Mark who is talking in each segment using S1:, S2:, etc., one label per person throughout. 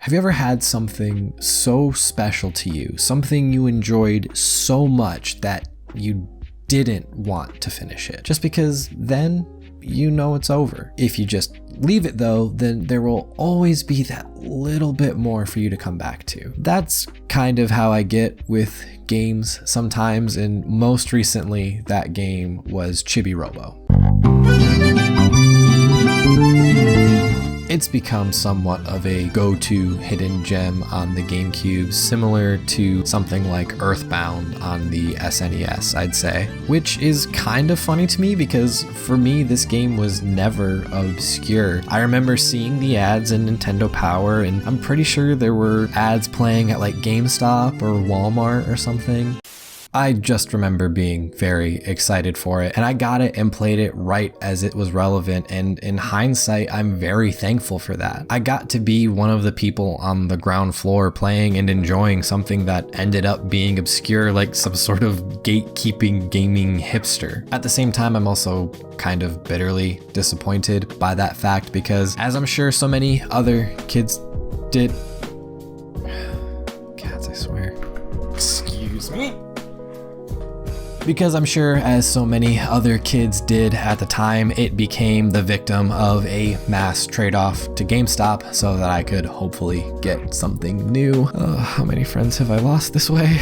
S1: Have you ever had something so special to you, something you enjoyed so much that you didn't want to finish it? Just because then you know it's over. If you just leave it though, then there will always be that little bit more for you to come back to. That's kind of how I get with games sometimes, and most recently that game was Chibi-Robo. It's become somewhat of a go-to hidden gem on the GameCube, similar to something like Earthbound on the SNES, I'd say. Which is kind of funny to me because for me, this game was never obscure. I remember seeing the ads in Nintendo Power, and I'm pretty sure there were ads playing at like GameStop or Walmart or something. I just remember being very excited for it, and I got it and played it right as it was relevant, and in hindsight, I'm very thankful for that. I got to be one of the people on the ground floor playing and enjoying something that ended up being obscure, like some sort of gatekeeping gaming hipster. At the same time, I'm also kind of bitterly disappointed by that fact because, as I'm sure so many other kids did... Cats, I swear. Excuse me. Because I'm sure, as so many other kids did at the time, it became the victim of a mass trade-off to GameStop so that I could hopefully get something new. How many friends have I lost this way?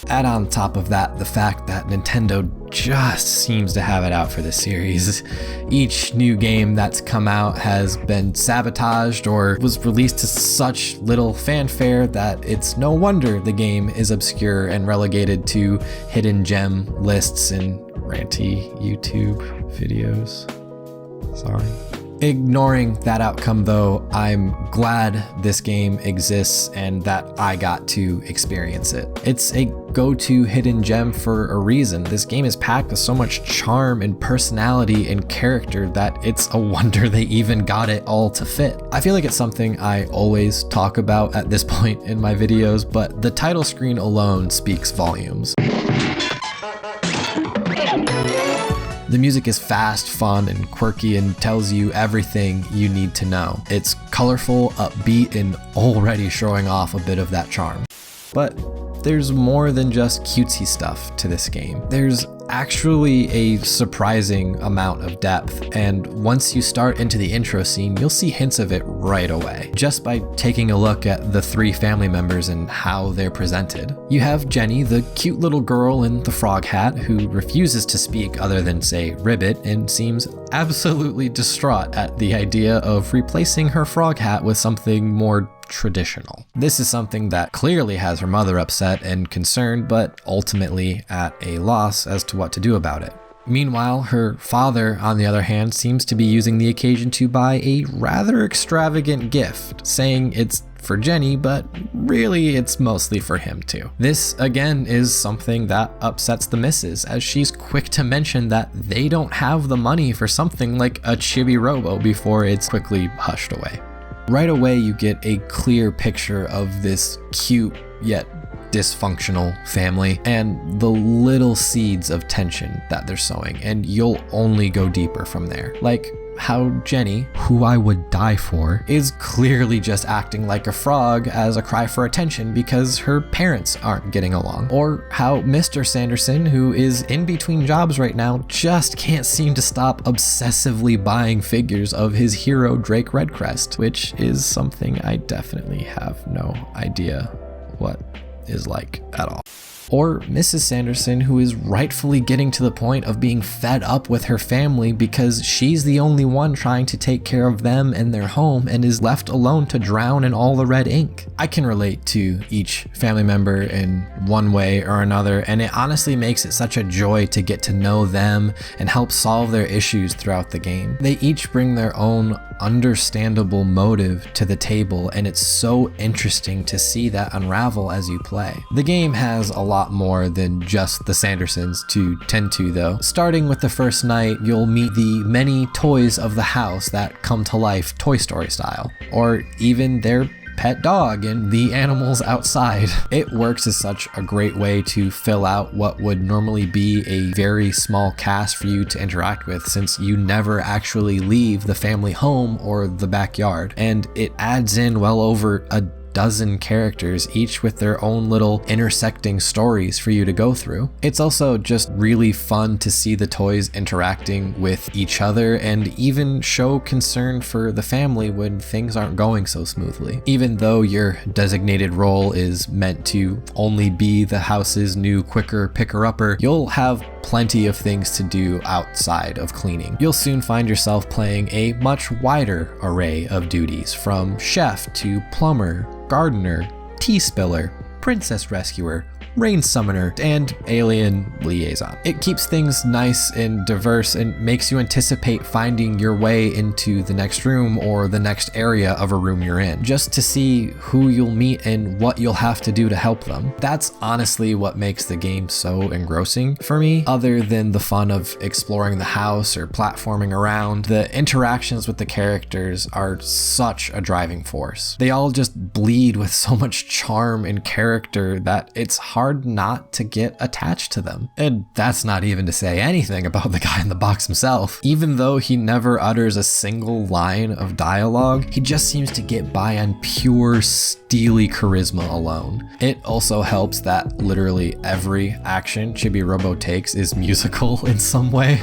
S1: Add on top of that the fact that Nintendo just seems to have it out for this series. Each new game that's come out has been sabotaged or was released to such little fanfare that it's no wonder the game is obscure and relegated to hidden gem lists and ranty YouTube videos. Sorry. Ignoring that outcome though, I'm glad this game exists and that I got to experience it. It's a go-to hidden gem for a reason. This game is packed with so much charm and personality and character that it's a wonder they even got it all to fit. I feel like it's something I always talk about at this point in my videos, but the title screen alone speaks volumes. The music is fast, fun, and quirky and tells you everything you need to know. It's colorful, upbeat, and already showing off a bit of that charm. But there's more than just cutesy stuff to this game. There's actually a surprising amount of depth, and once you start into the intro scene, you'll see hints of it right away, just by taking a look at the three family members and how they're presented. You have Jenny, the cute little girl in the frog hat who refuses to speak other than say ribbit and seems absolutely distraught at the idea of replacing her frog hat with something more traditional. This is something that clearly has her mother upset and concerned, but ultimately at a loss as to what to do about it. Meanwhile, her father, on the other hand, seems to be using the occasion to buy a rather extravagant gift, saying it's for Jenny, but really it's mostly for him too. This, again, is something that upsets the missus, as she's quick to mention that they don't have the money for something like a Chibi-Robo before it's quickly hushed away. Right away, you get a clear picture of this cute yet dysfunctional family and the little seeds of tension that they're sowing, and you'll only go deeper from there. Like how Jenny, who I would die for, is clearly just acting like a frog as a cry for attention because her parents aren't getting along. Or how Mr. Sanderson, who is in between jobs right now, just can't seem to stop obsessively buying figures of his hero Drake Redcrest, which is something I definitely have no idea what is like at all. Or Mrs. Sanderson, who is rightfully getting to the point of being fed up with her family because she's the only one trying to take care of them and their home and is left alone to drown in all the red ink. I can relate to each family member in one way or another, and it honestly makes it such a joy to get to know them and help solve their issues throughout the game. They each bring their own understandable motive to the table, and it's so interesting to see that unravel as you play. The game has a lot more than just the Sandersons to tend to though. Starting with the first night, you'll meet the many toys of the house that come to life Toy Story style, or even their pet dog and the animals outside. It works as such a great way to fill out what would normally be a very small cast for you to interact with, since you never actually leave the family home or the backyard. And it adds in well over a dozen characters, each with their own little intersecting stories for you to go through. It's also just really fun to see the toys interacting with each other and even show concern for the family when things aren't going so smoothly. Even though your designated role is meant to only be the house's new quicker picker-upper, you'll have plenty of things to do outside of cleaning. You'll soon find yourself playing a much wider array of duties, from chef to plumber, gardener, tea spiller, princess rescuer, rain summoner, and alien liaison. It keeps things nice and diverse and makes you anticipate finding your way into the next room or the next area of a room you're in, just to see who you'll meet and what you'll have to do to help them. That's honestly what makes the game so engrossing for me. Other than the fun of exploring the house or platforming around, the interactions with the characters are such a driving force. They all just bleed with so much charm and character that it's hard not to get attached to them. And that's not even to say anything about the guy in the box himself. Even though he never utters a single line of dialogue, he just seems to get by on pure steely charisma alone. It also helps that literally every action Chibi-Robo takes is musical in some way.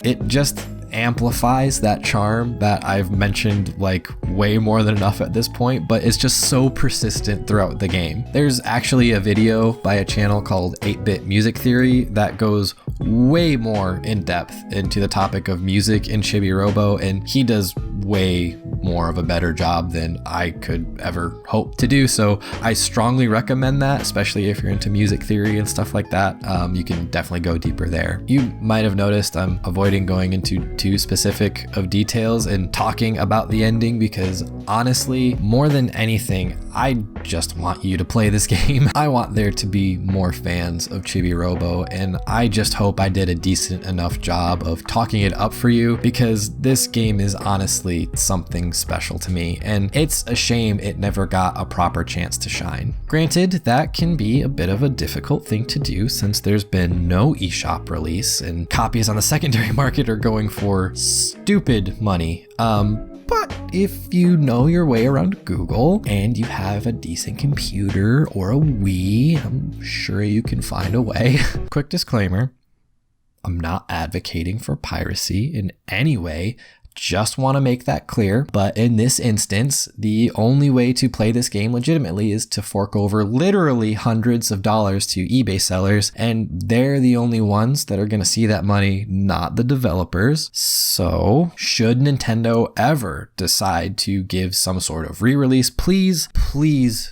S1: It just amplifies that charm that I've mentioned like way more than enough at this point, but it's just so persistent throughout the game. There's actually a video by a channel called 8-Bit Music Theory that goes way more in depth into the topic of music in Chibi-Robo, and he does way more of a better job than I could ever hope to do. So I strongly recommend that, especially if you're into music theory and stuff like that. You can definitely go deeper there. You might have noticed I'm avoiding going into too specific of details and talking about the ending, because honestly, more than anything, I just want you to play this game. I want there to be more fans of Chibi-Robo, and I just hope I did a decent enough job of talking it up for you, because this game is honestly something special to me, and it's a shame it never got a proper chance to shine. Granted, that can be a bit of a difficult thing to do since there's been no eShop release and copies on the secondary market are going for stupid money. But if you know your way around Google and you have a decent computer or a Wii, I'm sure you can find a way. Quick disclaimer, I'm not advocating for piracy in any way. Just want to make that clear, but in this instance, the only way to play this game legitimately is to fork over literally hundreds of dollars to eBay sellers, and they're the only ones that are going to see that money, not the developers. So, should Nintendo ever decide to give some sort of re-release, please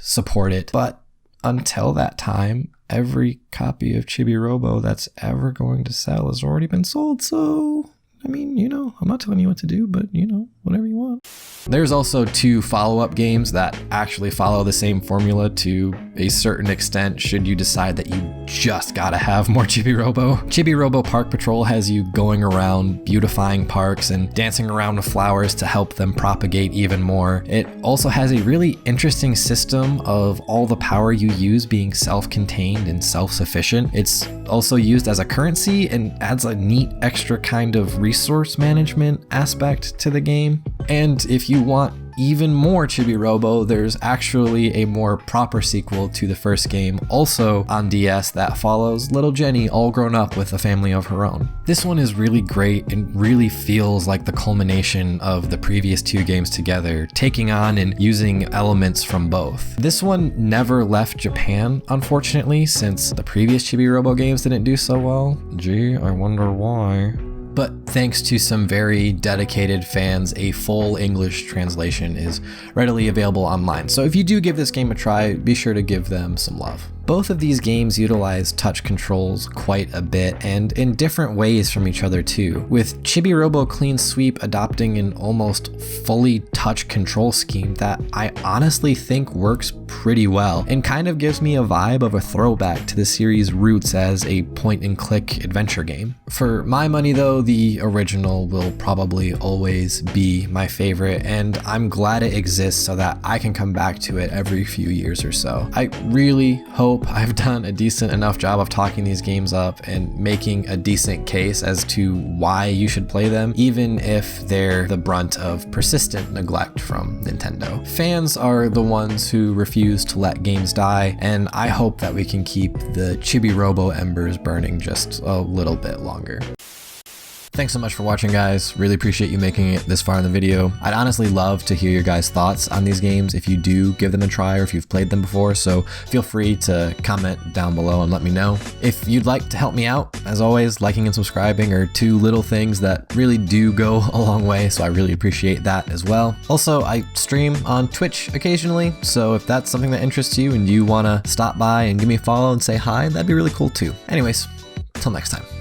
S1: support it. But until that time, every copy of Chibi-Robo that's ever going to sell has already been sold, so I mean, you know, I'm not telling you what to do, but you know, whatever you want. There's also 2 follow-up games that actually follow the same formula to a certain extent should you decide that you just gotta have more Chibi-Robo. Chibi-Robo Park Patrol has you going around beautifying parks and dancing around with flowers to help them propagate even more. It also has a really interesting system of all the power you use being self-contained and self-sufficient. It's also used as a currency and adds a neat extra kind of resource management aspect to the game. And if you want even more Chibi-Robo, there's actually a more proper sequel to the first game, also on DS, that follows little Jenny all grown up with a family of her own. This one is really great and really feels like the culmination of the previous 2 games together, taking on and using elements from both. This one never left Japan, unfortunately, since the previous Chibi-Robo games didn't do so well. Gee, I wonder why. But thanks to some very dedicated fans, a full English translation is readily available online. So if you do give this game a try, be sure to give them some love. Both of these games utilize touch controls quite a bit, and in different ways from each other too, with Chibi-Robo Clean Sweep adopting an almost fully touch control scheme that I honestly think works pretty well and kind of gives me a vibe of a throwback to the series' roots as a point-and-click adventure game. For my money though, the original will probably always be my favorite, and I'm glad it exists so that I can come back to it every few years or so. I really hope I've done a decent enough job of talking these games up and making a decent case as to why you should play them, even if they're the brunt of persistent neglect from Nintendo. Fans are the ones who refuse to let games die, and I hope that we can keep the Chibi-Robo embers burning just a little bit longer. Thanks so much for watching, guys. Really appreciate you making it this far in the video. I'd honestly love to hear your guys' thoughts on these games if you do give them a try or if you've played them before, so feel free to comment down below and let me know. If you'd like to help me out, as always, liking and subscribing are two little things that really do go a long way, so I really appreciate that as well. Also, I stream on Twitch occasionally, so if that's something that interests you and you want to stop by and give me a follow and say hi, that'd be really cool too. Anyways, till next time.